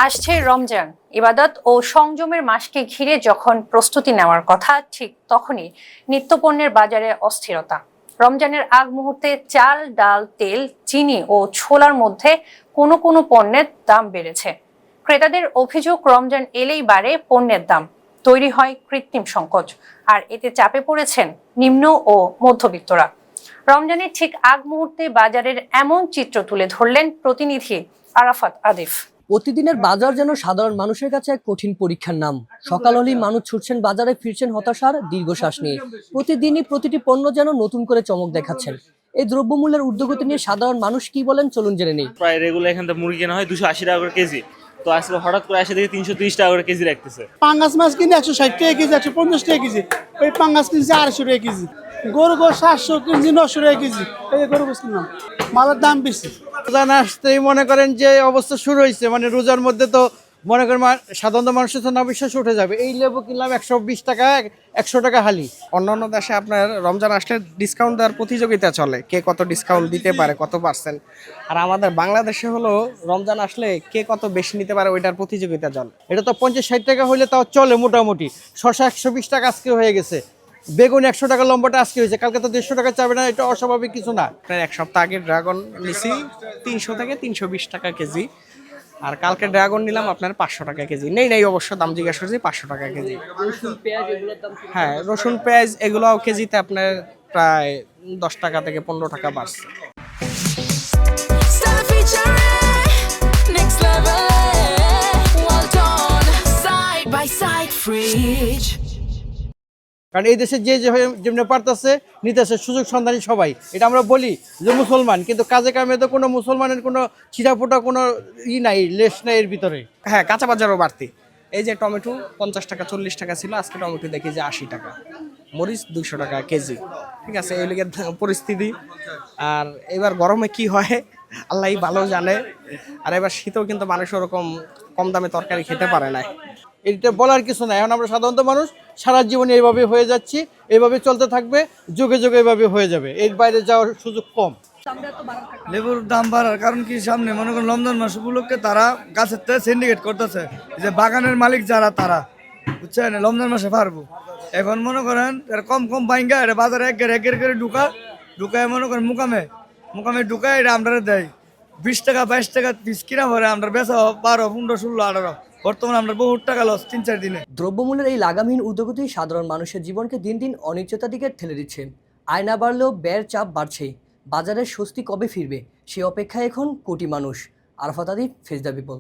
আসছে রমজান, ইবাদত ও সংযমের মাসকে ঘিরে যখন প্রস্তুতি নেওয়ার কথা, ঠিক তখনই নিত্যপণ্যের বাজারে অস্থিরতা। রমজানের আগ মুহূর্তে চাল, ডাল, তেল, চিনি ও ছোলার মধ্যে কোনো কোনো পণ্যের দাম বেড়েছে। ক্রেতাদের অভিযোগ, রমজান এলেই বাড়ে পণ্যের দাম, তৈরি হয় কৃত্রিম সংকট, আর এতে চাপে পড়েছেন নিম্ন ও মধ্যবিত্তরা। রমজানের ঠিক আগ মুহূর্তে বাজারের এমন চিত্র তুলে ধরলেন প্রতিনিধি আরাফাত আদিফ। প্রতিদিনের বাজার যেন সাধারণ মানুষের কাছে এক কঠিন পরীক্ষার নাম। সকাল হলেই মানুষ ছুটছেন বাজারে, ফিরছেন হতাশার দীর্ঘশ্বাস নিয়ে। প্রতিদিনই প্রতিটি পণ্য যেন নতুন করে চমক দেখাচ্ছেন। এই দ্রব্যমূল্যের ঊর্ধ্বগতি নিয়ে সাধারণ মানুষ কি বলেন, চলুন জেনে নেই। প্রায় রেগুলার এখান থেকে মুরগি কেনা হয় 280 টাকা করে কেজি, তো আজকে হঠাৎ করে এসে দেখি 330 টাকা করে কেজি রাখতেছে। পাঙ্গাস মাছ কিনে 160 টাকা কেজি, 150 টাকা কেজি। ওই পাঙ্গাস কিনছে 250 টাকা কেজি। গরু 700 কিনছি 900 টাকা কেজি। এই গরু কিনলাম, মালের দাম বেশি। রোজা আসতেই মনে করেন যে অবস্থা শুরু হয়েছে, মানে রোজার মধ্যে তো মনে করেন সাধারণত মানুষের তো বিশ্বাস উঠে যাবে। এই লেবু কিনলাম 120 টাকা, 100 টাকা হালি। অন্যান্য দেশে আপনার রমজান আসলে ডিসকাউন্ট দেওয়ার প্রতিযোগিতা চলে, কে কত ডিসকাউন্ট দিতে পারে, কত পার্সেন্ট। আর আমাদের বাংলাদেশে হলো রমজান আসলে কে কত বেশি নিতে পারে ওইটার প্রতিযোগিতা চলে। এটা তো 50-60 টাকা হইলে তাও চলে মোটামুটি। শসা 120 টাকা আজকে হয়ে গেছে, বেগুন 100 টাকা লম্বাটা আজকে হয়েছে, কালকে তো 150 টাকা চাবে না, এটা অস্বাভাবিক কিছু না। আপনার এক সপ্তাহ আগে ড্রাগন নিছি 300 থেকে 320 টাকা কেজি, আর কালকে ড্রাগন নিলাম আপনার 500 টাকা কেজি। নেই অবশ্য দাম জিজ্ঞাসা করছি, 500 টাকা কেজি। হ্যাঁ, রসুন পেঁয়াজ এগুলোও কেজিতে আপনার প্রায় 10 টাকা থেকে 15 টাকা বাড়ছে। কারণ এই দেশে যে যেমনি পারতেছে নিতেছে, সুযোগ সন্ধানী সবাই। এটা আমরা বলি যে মুসলমান, কিন্তু কাজে কামে তো কোনো মুসলমানের কোনো ছিটাফোটা কোনো নাই, লেশ নাই এর ভিতরে। হ্যাঁ, কাঁচা বাজারও বাড়তি। এই যে টমেটো 50 টাকা 40 টাকা ছিল, আজকে টমেটো দেখি যে 80 টাকা। মরিচ 200 টাকা কেজি। ঠিক আছে, এই লিগে পরিস্থিতি। আর এবার গরমে কি হয় আল্লাহই ভালো জানে। আর এবার শীতেও কিন্তু মানুষ ওরকম কম দামে তরকারি খেতে পারে না। এটা বলার কিছু নাই। এখন আমরা সাধারণত মানুষ সারা জীবনে এইভাবে হয়ে যাচ্ছি, এইভাবে চলতে থাকবে, যুগে যুগে এইভাবে হয়ে যাবে, এর বাইরে যাওয়ার সুযোগ কম। লেবুর দাম বাড়ার কারণ কি, সামনে মনে করেন রমজান মাস উপলক্ষে তারা গাছের থেকে সিন্ডিকেট করতেছে, যে বাগানের মালিক যারা তারা, বুঝছেন, রমজান মাসে পারবো। এখন মনে করেন কম বাইঙ্গা এটা বাজারে একের করে ঢুকায় মনে করেন মুকামে ঢুকায় এটা আমরা দেয় 20 টাকা 22 টাকা পিস কিনা পরে আমরা বেচা 12, 15, 16, 18। বর্তমানে আমরা বহুত টাকা লস 3-4 দিনে। দ্রব্যমূল্যের এই লাগামহীন ঊর্ধ্বগতি সাধারণ মানুষের জীবনকে দিন দিন অনিশ্চয়তার দিকে ঠেলে দিচ্ছে। আয় না বাড়লেও ব্যয়ের চাপ বাড়ছেই। বাজারের স্বস্তি কবে ফিরবে সে অপেক্ষায় এখন কোটি মানুষ। Arafat Adif, face the people.